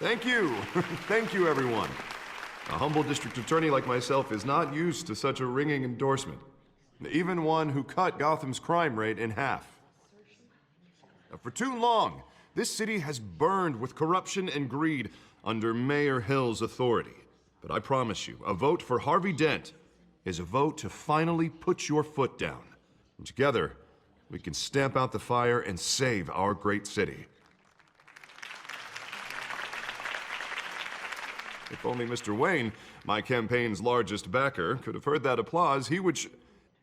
Thank you. Thank you, everyone. A humble district attorney like myself is not used to such a ringing endorsement. Even one who cut Gotham's crime rate in half. For too long, this city has burned with corruption and greed under Mayor Hill's authority. But I promise you, a vote for Harvey Dent is a vote to finally put your foot down. And together, we can stamp out the fire and save our great city. If only Mr. Wayne, my campaign's largest backer, could have heard that applause, he would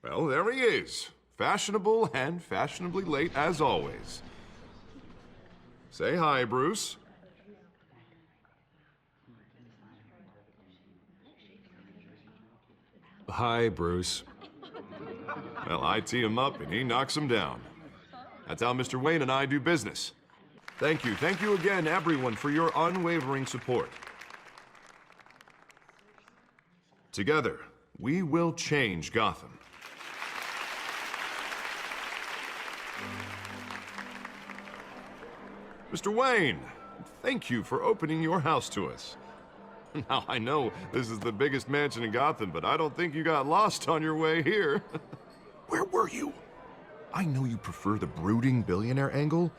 well, there he is. Fashionable and fashionably late as always. Say hi, Bruce. Hi, Bruce. Well, I tee him up and he knocks him down. That's how Mr. Wayne and I do business. Thank you again, everyone, for your unwavering support. Together, we will change Gotham. Mr. Wayne, thank you for opening your house to us. Now, I know this is the biggest mansion in Gotham, but I don't think you got lost on your way here. Where were you? I know you prefer the brooding billionaire angle,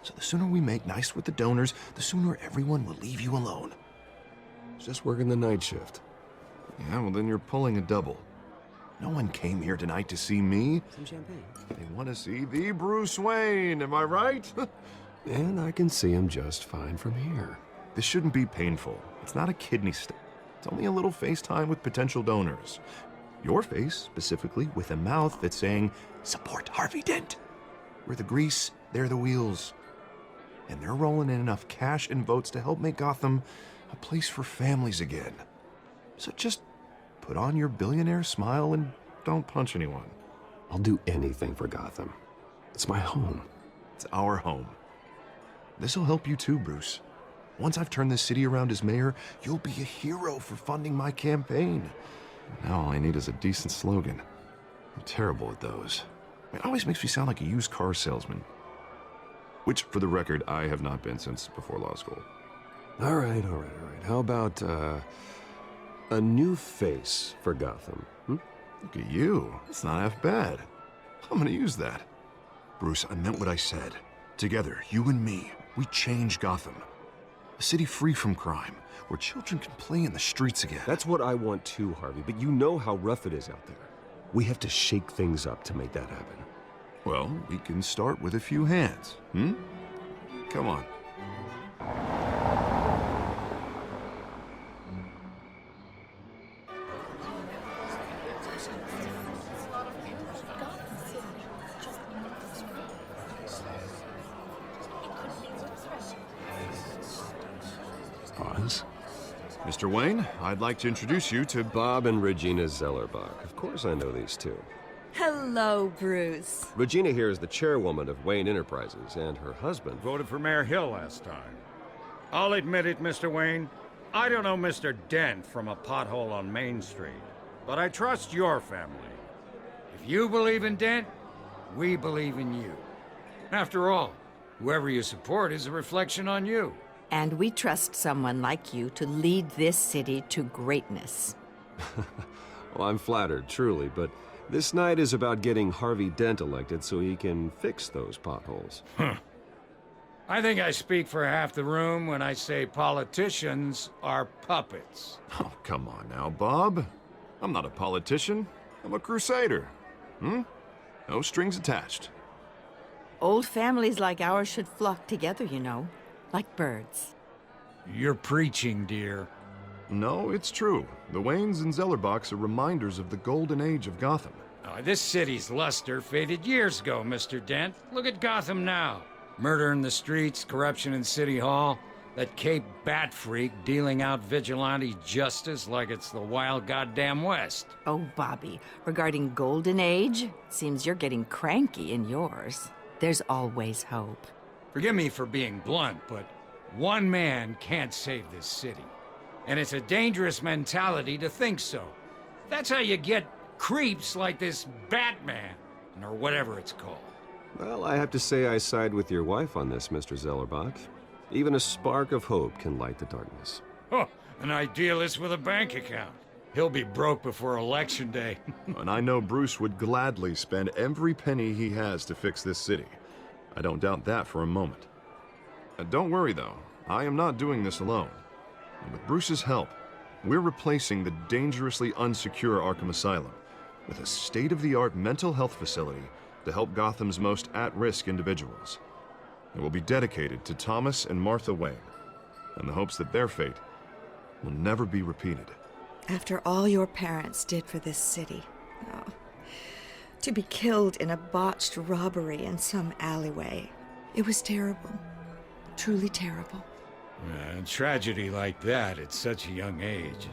so the sooner we make nice with the donors, the sooner everyone will leave you alone. Just working the night shift. Yeah, well, then you're pulling a double. No one came here tonight to see me. Some champagne. They want to see the Bruce Wayne, am I right? And I can see him just fine from here. This shouldn't be painful. It's not a kidney stone. It's only a little FaceTime with potential donors. Your face, specifically, with a mouth that's saying, support Harvey Dent. We're the grease, they're the wheels. And they're rolling in enough cash and votes to help make Gotham a place for families again. So just put on your billionaire smile and don't punch anyone. I'll do anything for Gotham. It's my home. It's our home. This'll help you too, Bruce. Once I've turned this city around as mayor, you'll be a hero for funding my campaign. Now all I need is a decent slogan. I'm terrible at those. It always makes me sound like a used car salesman. Which, for the record, I have not been since before law school. All right. How about, a new face for Gotham, Look at you. It's not half bad. I'm gonna use that. Bruce, I meant what I said. Together, you and me, we change Gotham. A city free from crime, where children can play in the streets again. That's what I want too, Harvey, but you know how rough it is out there. We have to shake things up to make that happen. Well, we can start with a few hands, Come on. Pause. Mr. Wayne, I'd like to introduce you to Bob and Regina Zellerbach. Of course I know these two. Hello, Bruce. Regina here is the chairwoman of Wayne Enterprises, and her husband... Voted for Mayor Hill last time. I'll admit it, Mr. Wayne. I don't know Mr. Dent from a pothole on Main Street, but I trust your family. If you believe in Dent, we believe in you. After all, whoever you support is a reflection on you. And we trust someone like you to lead this city to greatness. Well, I'm flattered, truly, but this night is about getting Harvey Dent elected so he can fix those potholes. I think I speak for half the room when I say politicians are puppets. Oh, come on now, Bob. I'm not a politician. I'm a crusader. No strings attached. Old families like ours should flock together, you know, like birds. You're preaching, dear. No, it's true. The Waynes and Zellerbachs are reminders of the golden age of Gotham. This city's luster faded years ago, Mr. Dent. Look at Gotham now. Murder in the streets, corruption in City Hall, that Cape Bat freak dealing out vigilante justice like it's the wild goddamn West. Oh, Bobby, regarding Golden Age, seems you're getting cranky in yours. There's always hope. Forgive me for being blunt, but one man can't save this city. And it's a dangerous mentality to think so. That's how you get creeps like this Batman, or whatever it's called. Well, I have to say I side with your wife on this, Mr. Zellerbach. Even a spark of hope can light the darkness. Oh, an idealist with a bank account. He'll be broke before Election Day. And I know Bruce would gladly spend every penny he has to fix this city. I don't doubt that for a moment. Don't worry, though. I am not doing this alone. And with Bruce's help, we're replacing the dangerously unsecure Arkham Asylum with a state-of-the-art mental health facility to help Gotham's most at-risk individuals. It will be dedicated to Thomas and Martha Wayne, in the hopes that their fate will never be repeated. After all your parents did for this city, oh, to be killed in a botched robbery in some alleyway, it was terrible. Truly terrible. A tragedy like that at such a young age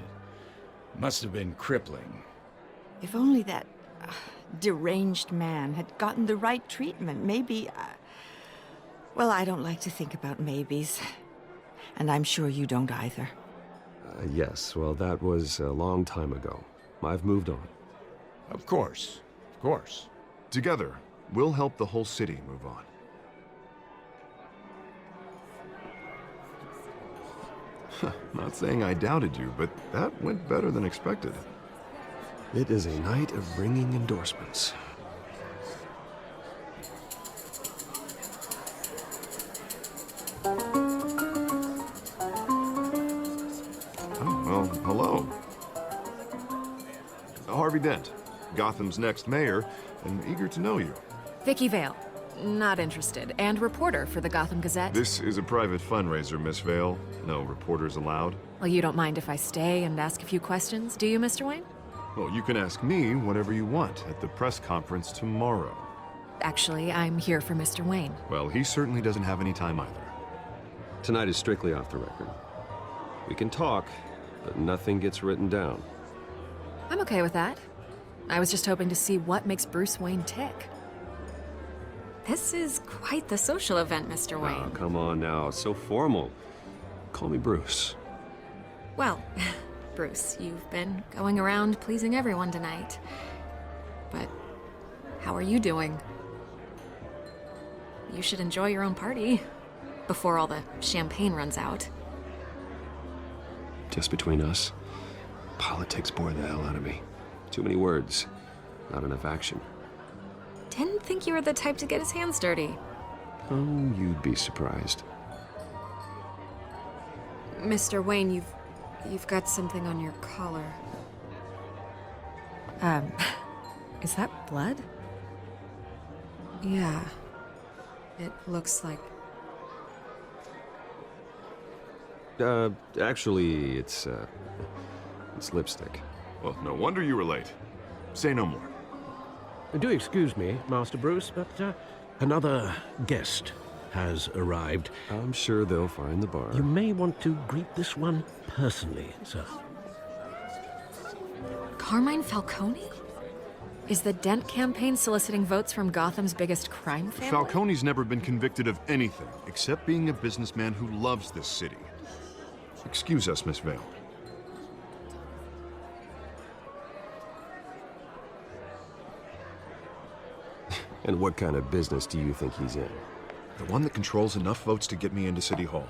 must have been crippling. If only that deranged man had gotten the right treatment, maybe... well, I don't like to think about maybes. And I'm sure you don't either. Yes, well, that was a long time ago. I've moved on. Of course. Of course. Together, we'll help the whole city move on. Not saying I doubted you, but that went better than expected. It is a night of ringing endorsements. Oh, well, hello. Harvey Dent, Gotham's next mayor, and eager to know you. Vicky Vale. Not interested. And reporter for the Gotham Gazette. This is a private fundraiser, Miss Vale. No reporters allowed. Well, you don't mind if I stay and ask a few questions, do you, Mr. Wayne? Well, you can ask me whatever you want at the press conference tomorrow. Actually, I'm here for Mr. Wayne. Well, he certainly doesn't have any time either. Tonight is strictly off the record. We can talk, but nothing gets written down. I'm okay with that. I was just hoping to see what makes Bruce Wayne tick. This is quite the social event, Mr. Wayne. Oh, come on now. So formal. Call me Bruce. Well, Bruce, you've been going around pleasing everyone tonight. But how are you doing? You should enjoy your own party before all the champagne runs out. Just between us, politics bore the hell out of me. Too many words, not enough action. Didn't think you were the type to get his hands dirty. Oh, you'd be surprised. Mr. Wayne, you've got something on your collar. Is that blood? Yeah. It looks like... Actually, it's lipstick. Well, no wonder you were late. Say no more. Do excuse me, Master Bruce, but another guest has arrived. I'm sure they'll find the bar. You may want to greet this one personally, sir. Carmine Falcone? Is the Dent campaign soliciting votes from Gotham's biggest crime family? Falcone's never been convicted of anything except being a businessman who loves this city. Excuse us, Miss Vale. And what kind of business do you think he's in? The one that controls enough votes to get me into City Hall.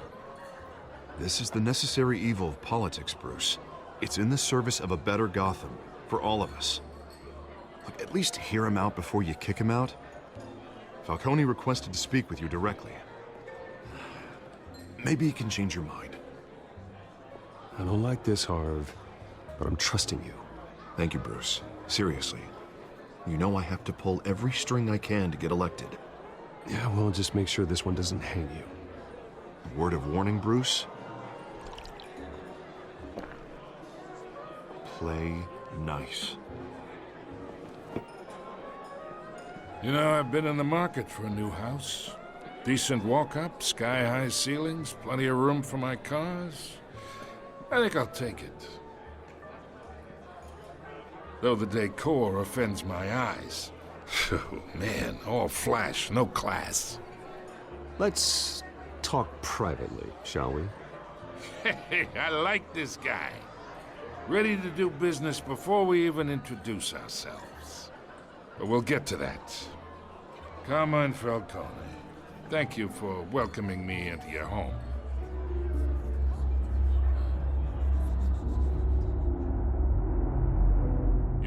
This is the necessary evil of politics, Bruce. It's in the service of a better Gotham, for all of us. Look, at least hear him out before you kick him out. Falcone requested to speak with you directly. Maybe he can change your mind. I don't like this, Harv, but I'm trusting you. Thank you, Bruce. Seriously. You know I have to pull every string I can to get elected. Yeah, well, just make sure this one doesn't hang you. A word of warning, Bruce? Play nice. You know, I've been in the market for a new house. Decent walk-up, sky-high ceilings, plenty of room for my cars. I think I'll take it. Though the decor offends my eyes. Oh, man, all flash, no class. Let's talk privately, shall we? Hey, I like this guy. Ready to do business before we even introduce ourselves. But we'll get to that. Carmine Falcone, thank you for welcoming me into your home.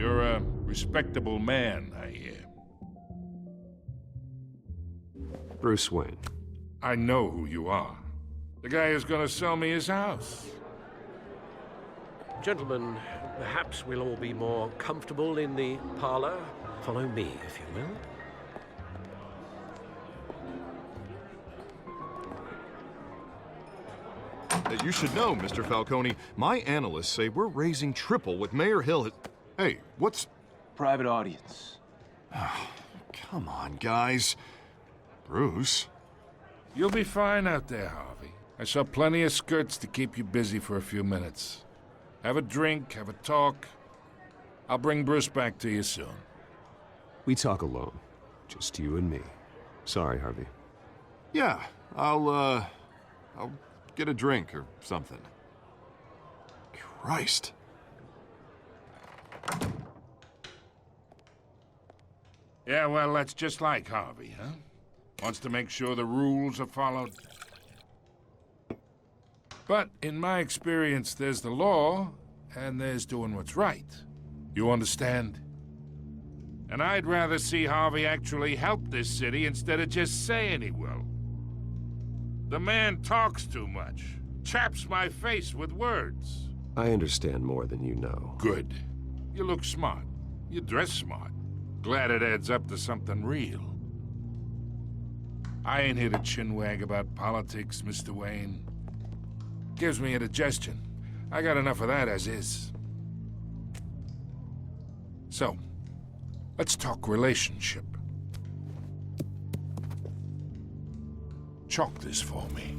You're a respectable man, I hear. Bruce Wayne. I know who you are. The guy who's gonna sell me his house. Gentlemen, perhaps we'll all be more comfortable in the parlor. Follow me, if you will. You should know, Mr. Falcone, my analysts say we're raising triple what Mayor Hill has... Hey, what's... Private audience. Come on, guys. Bruce? You'll be fine out there, Harvey. I saw plenty of skirts to keep you busy for a few minutes. Have a drink, have a talk. I'll bring Bruce back to you soon. We talk alone. Just you and me. Sorry, Harvey. Yeah, I'll get a drink or something. Christ. Yeah, well, that's just like Harvey, huh? Wants to make sure the rules are followed. But in my experience, there's the law, and there's doing what's right. You understand? And I'd rather see Harvey actually help this city instead of just saying he will. The man talks too much. Chaps my face with words. I understand more than you know. Good. You look smart. You dress smart. Glad it adds up to something real. I ain't here to chinwag about politics, Mr. Wayne. Gives me indigestion. I got enough of that as is. So, let's talk relationship. Chalk this for me.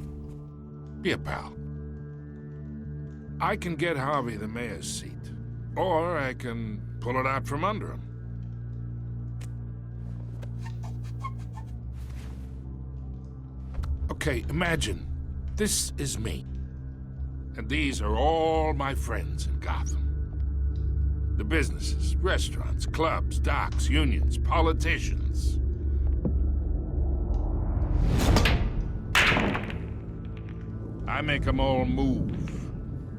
Be a pal. I can get Harvey the mayor's seat, or I can pull it out from under him. Okay, imagine this is me, and these are all my friends in Gotham. The businesses, restaurants, clubs, docks, unions, politicians. I make them all move,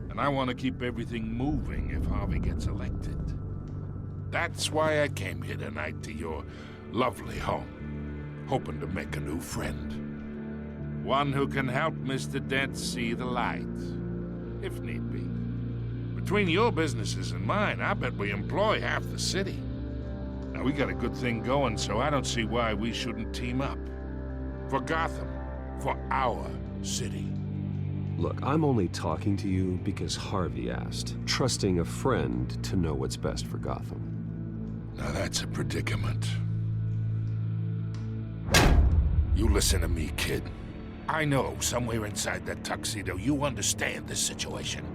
and I want to keep everything moving if Harvey gets elected. That's why I came here tonight to your lovely home, hoping to make a new friend. One who can help Mr. Dent see the light, if need be. Between your businesses and mine, I bet we employ half the city. Now, we got a good thing going, so I don't see why we shouldn't team up. For Gotham, for our city. Look, I'm only talking to you because Harvey asked, trusting a friend to know what's best for Gotham. Now that's a predicament. You listen to me, kid. I know somewhere inside that tuxedo you understand this situation.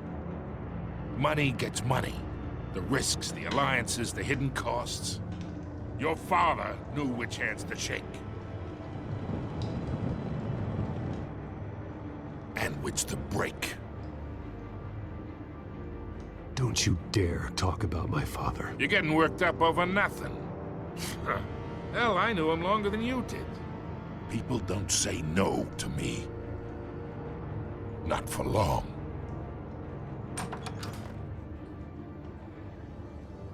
Money gets money. The risks, the alliances, the hidden costs. Your father knew which hands to shake. And which to break. Don't you dare talk about my father. You're getting worked up over nothing. Hell, I knew him longer than you did. People don't say no to me. Not for long.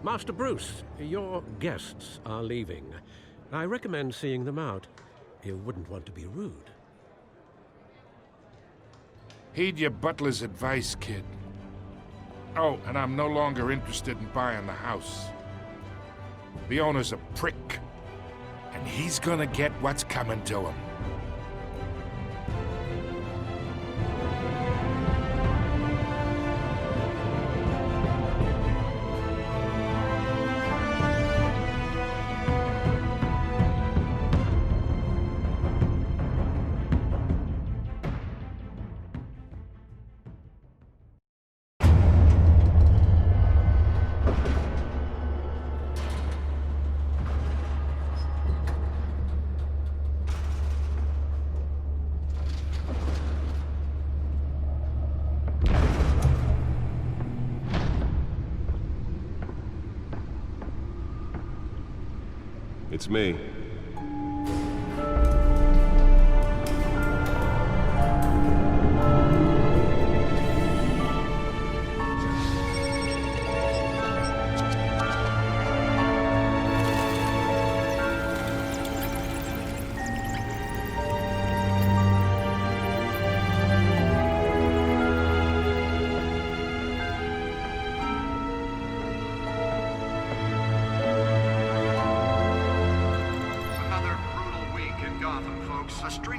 Master Bruce, your guests are leaving. I recommend seeing them out. You wouldn't want to be rude. Heed your butler's advice, kid. Oh, and I'm no longer interested in buying the house. The owner's a prick, and he's gonna get what's coming to him. It's me.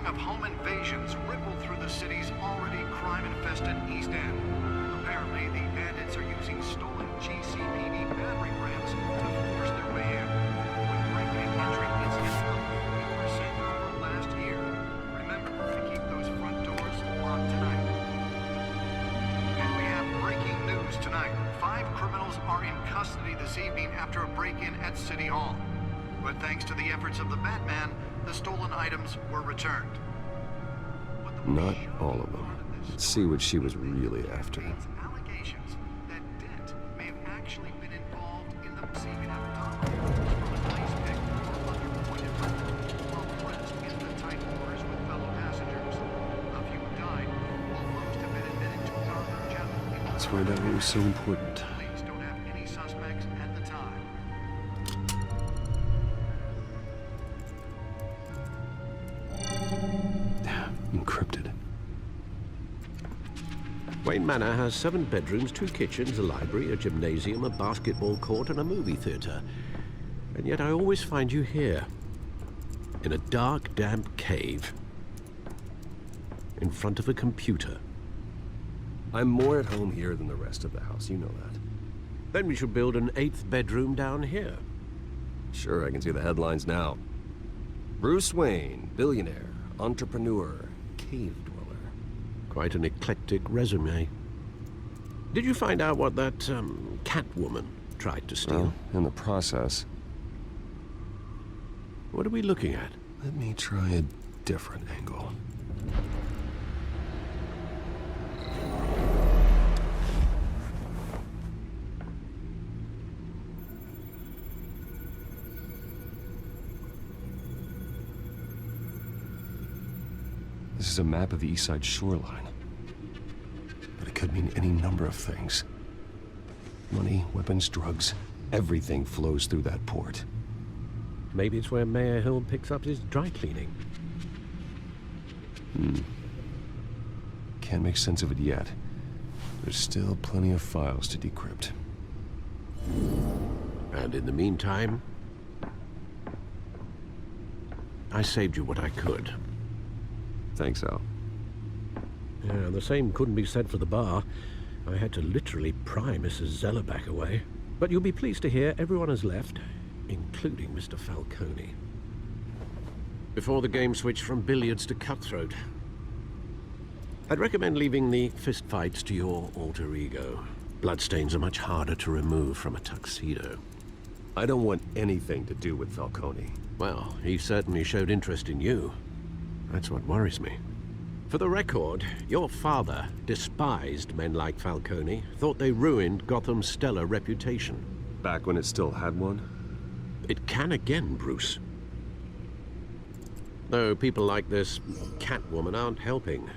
of home invasions rippled through the city's already crime-infested East End. Apparently, the bandits are using stolen GCPD battering rams to force their way in, with break-in entry incidents up 40% over last year. Remember to keep those front doors locked tonight. And we have breaking news tonight. 5 criminals are in custody this evening after a break-in at City Hall. But thanks to the efforts of the Batman, the stolen items were returned. Not all of them. Let's see what she was really after. Allegations that Dent may have actually been involved in the receiving of dollars from a police pick or other pointed weapon while pressed in the tight quarters with fellow passengers. A few died, while most have been admitted to Garner General. That's why that was so important. Police don't have any suspects at the time. Encrypted. Wayne Manor has 7 bedrooms, 2 kitchens, a library, a gymnasium, a basketball court, and a movie theater. And yet I always find you here, in a dark, damp cave, in front of a computer. I'm more at home here than the rest of the house, you know that. Then we should build an 8th bedroom down here. Sure, I can see the headlines now. Bruce Wayne, billionaire, entrepreneur, cave dweller. Quite an eclectic resume. Did you find out what that, Catwoman tried to steal? Well, in the process. What are we looking at? Let me try a different angle. This is a map of the East Side shoreline. But it could mean any number of things. Money, weapons, drugs, everything flows through that port. Maybe it's where Mayor Hill picks up his dry cleaning. Can't make sense of it yet. There's still plenty of files to decrypt. And in the meantime, I saved you what I could. Thanks, Al. Yeah, the same couldn't be said for the bar. I had to literally pry Mrs. Zellerback away. But you'll be pleased to hear everyone has left, including Mr. Falcone. Before the game switched from billiards to cutthroat. I'd recommend leaving the fistfights to your alter ego. Bloodstains are much harder to remove from a tuxedo. I don't want anything to do with Falcone. Well, he certainly showed interest in you. That's what worries me. For the record, your father despised men like Falcone, thought they ruined Gotham's stellar reputation. Back when it still had one? It can again, Bruce. Though people like this Catwoman aren't helping.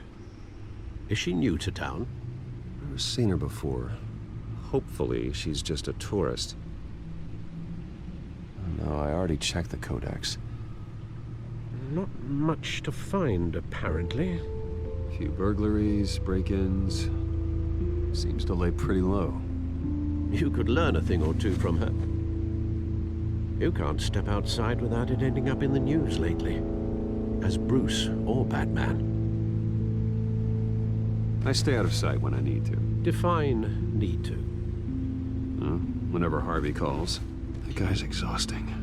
Is she new to town? I've never seen her before. Hopefully, she's just a tourist. No, I already checked the codex. Not much to find, apparently. A few burglaries, break-ins. Seems to lay pretty low. You could learn a thing or two from her. You can't step outside without it ending up in the news lately. As Bruce or Batman. I stay out of sight when I need to. Define need to. Whenever Harvey calls. That guy's exhausting.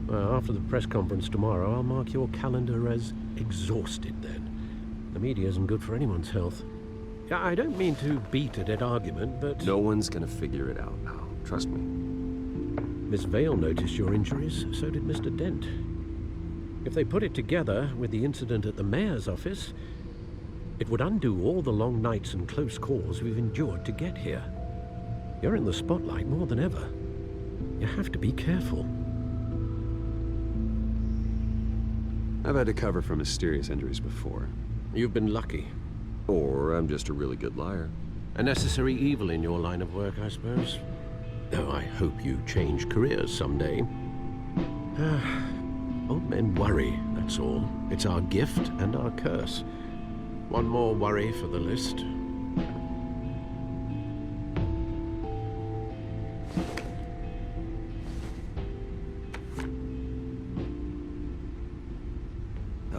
Well, after the press conference tomorrow, I'll mark your calendar as exhausted then. The media isn't good for anyone's health. I don't mean to beat a dead argument, but... No one's gonna figure it out now. Trust me. Miss Vale noticed your injuries, so did Mr. Dent. If they put it together with the incident at the mayor's office, it would undo all the long nights and close calls we've endured to get here. You're in the spotlight more than ever. You have to be careful. I've had to cover for mysterious injuries before. You've been lucky. Or I'm just a really good liar. A necessary evil in your line of work, I suppose. Though I hope you change careers someday. Old men worry, that's all. It's our gift and our curse. One more worry for the list.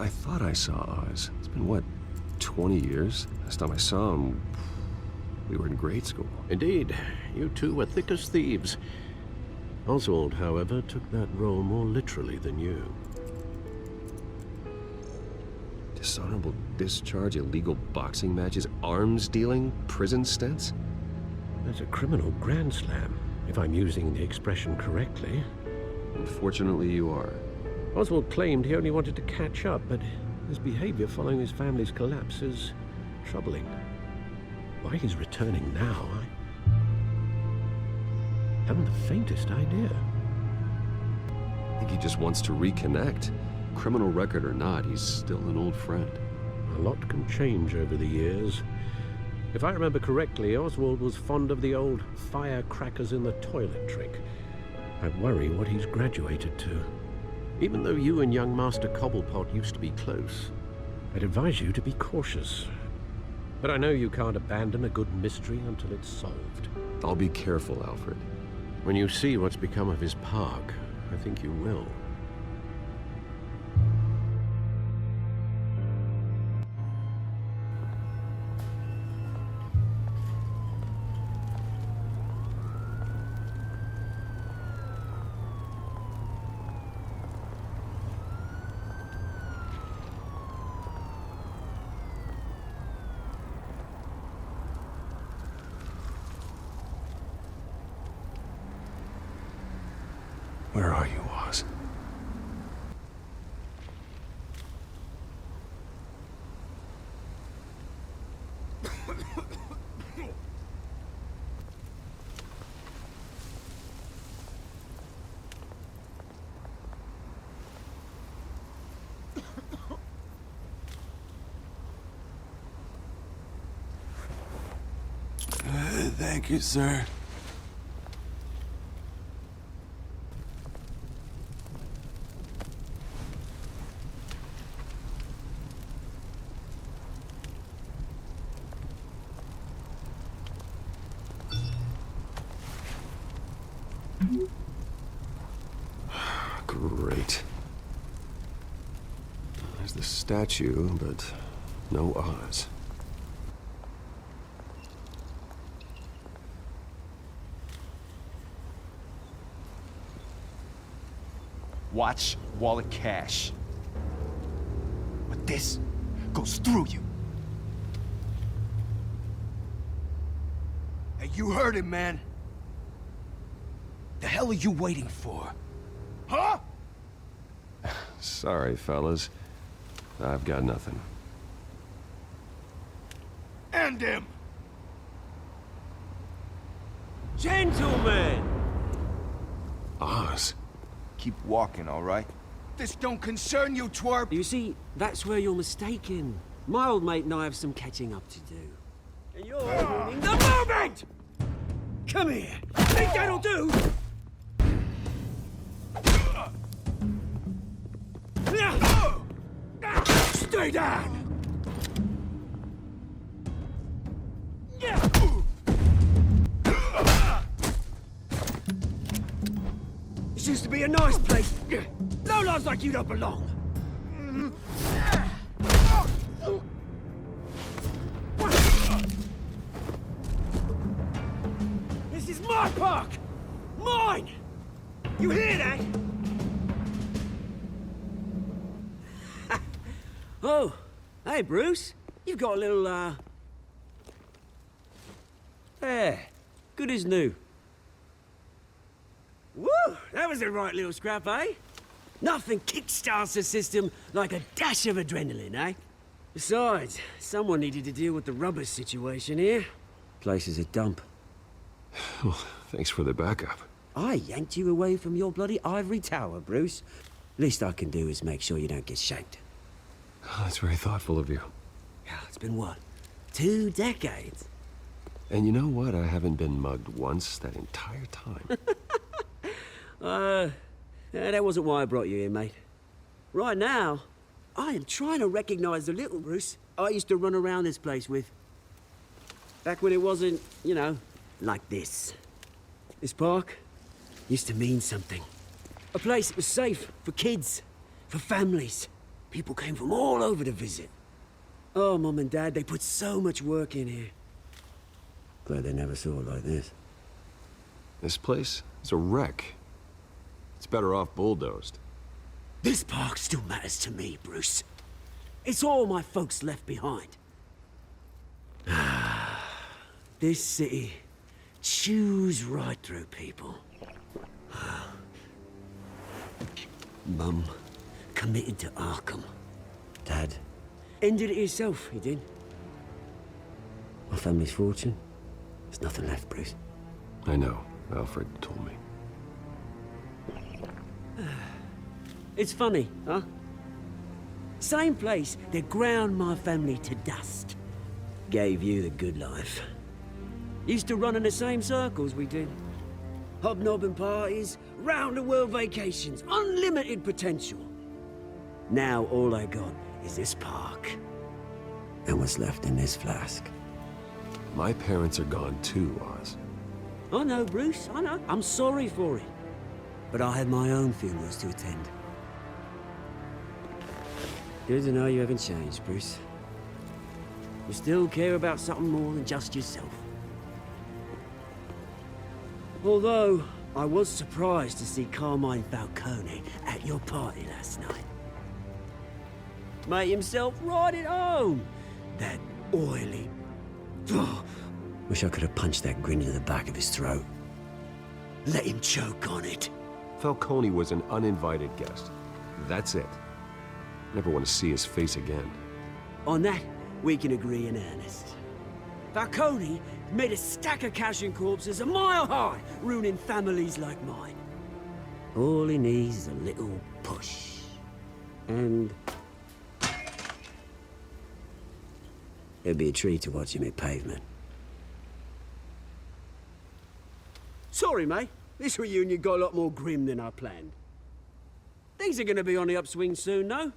I thought I saw Oz. It's been, what, 20 years? Last time I saw him, we were in grade school. Indeed, you two were thick as thieves. Oswald, however, took that role more literally than you. Dishonorable discharge, illegal boxing matches, arms dealing, prison stints? That's a criminal grand slam, if I'm using the expression correctly. Unfortunately, you are. Oswald claimed he only wanted to catch up, but his behavior following his family's collapse is troubling. Why he's returning now, I haven't the faintest idea. I think he just wants to reconnect. Criminal record or not, he's still an old friend. A lot can change over the years. If I remember correctly, Oswald was fond of the old firecrackers in the toilet trick. I worry what he's graduated to. Even though you and young Master Cobblepot used to be close, I'd advise you to be cautious. But I know you can't abandon a good mystery until it's solved. I'll be careful, Alfred. When you see what's become of his park, I think you will. Where are you, Oz? Thank you, sir. Great. There's the statue, but no Oz. Watch wallet cash. But this goes through you. Hey, you heard it, man. The hell are you waiting for? Huh? Sorry, fellas. I've got nothing. End him! Gentlemen! Oz? Keep walking, all right? This don't concern you, twerp! You see, that's where you're mistaken. My old mate and I have some catching up to do. And you're ruining the moment! Come here! Think that'll do? Stay down! This used to be a nice place. Lowlifes like you don't belong. This is my park! Mine! You hear that? Oh, hey, Bruce. You've got a little, There. Good as new. Woo! That was a right little scrap, eh? Nothing kickstarts the system like a dash of adrenaline, eh? Besides, someone needed to deal with the rubber situation here. Place is a dump. Well, thanks for the backup. I yanked you away from your bloody ivory tower, Bruce. Least I can do is make sure you don't get shanked. Oh, that's very thoughtful of you. Yeah, it's been what? 2 decades? And you know what? I haven't been mugged once that entire time. That wasn't why I brought you here, mate. Right now, I am trying to recognize the little Bruce I used to run around this place with. Back when it wasn't, you know, like this. This park used to mean something. A place that was safe for kids, for families. People came from all over to visit. Oh, Mum and Dad, they put so much work in here. Glad they never saw it like this. This place is a wreck. It's better off bulldozed. This park still matters to me, Bruce. It's all my folks left behind. This city chews right through people. Mum committed to Arkham. Dad ended it himself, he did. My family's fortune, there's nothing left, Bruce. I know. Alfred told me. It's funny, huh? Same place that ground my family to dust. Gave you the good life. Used to run in the same circles we did. Hobnobbing parties, round-the-world vacations, unlimited potential. Now all I got is this park. And what's left in this flask. My parents are gone too, Oz. I know, Bruce, I know. I'm sorry for it. But I have my own funerals to attend. Good to know you haven't changed, Bruce. You still care about something more than just yourself. Although, I was surprised to see Carmine Falcone at your party last night. Made himself right at home. That oily... Oh, wish I could have punched that grin into the back of his throat. Let him choke on it. Falcone was an uninvited guest. That's it. Never want to see his face again. On that, we can agree in earnest. Falcone made a stack of cash and corpses a mile high, ruining families like mine. All he needs is a little push. And... it'd be a treat to watch him hit pavement. Sorry, mate. This reunion got a lot more grim than I planned. Things are gonna be on the upswing soon, no?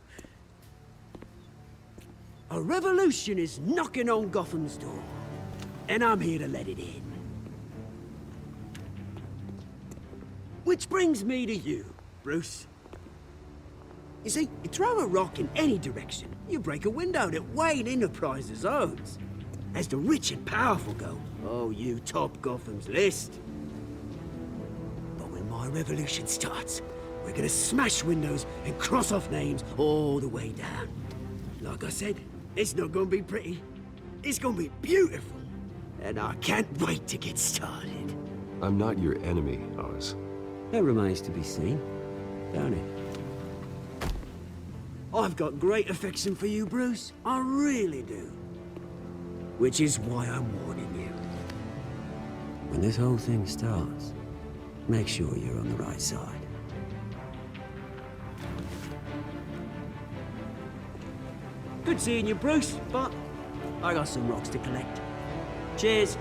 A revolution is knocking on Gotham's door. And I'm here to let it in. Which brings me to you, Bruce. You see, you throw a rock in any direction, you break a window that Wayne Enterprises owns. As the rich and powerful go, oh, you top Gotham's list. But when my revolution starts, we're gonna smash windows and cross off names all the way down. Like I said, it's not gonna be pretty. It's gonna be beautiful. And I can't wait to get started. I'm not your enemy, Oz. That remains to be seen, don't it? I've got great affection for you, Bruce. I really do. Which is why I'm warning you. When this whole thing starts, make sure you're on the right side. Good seeing you, Bruce, but I got some rocks to collect. Cheers.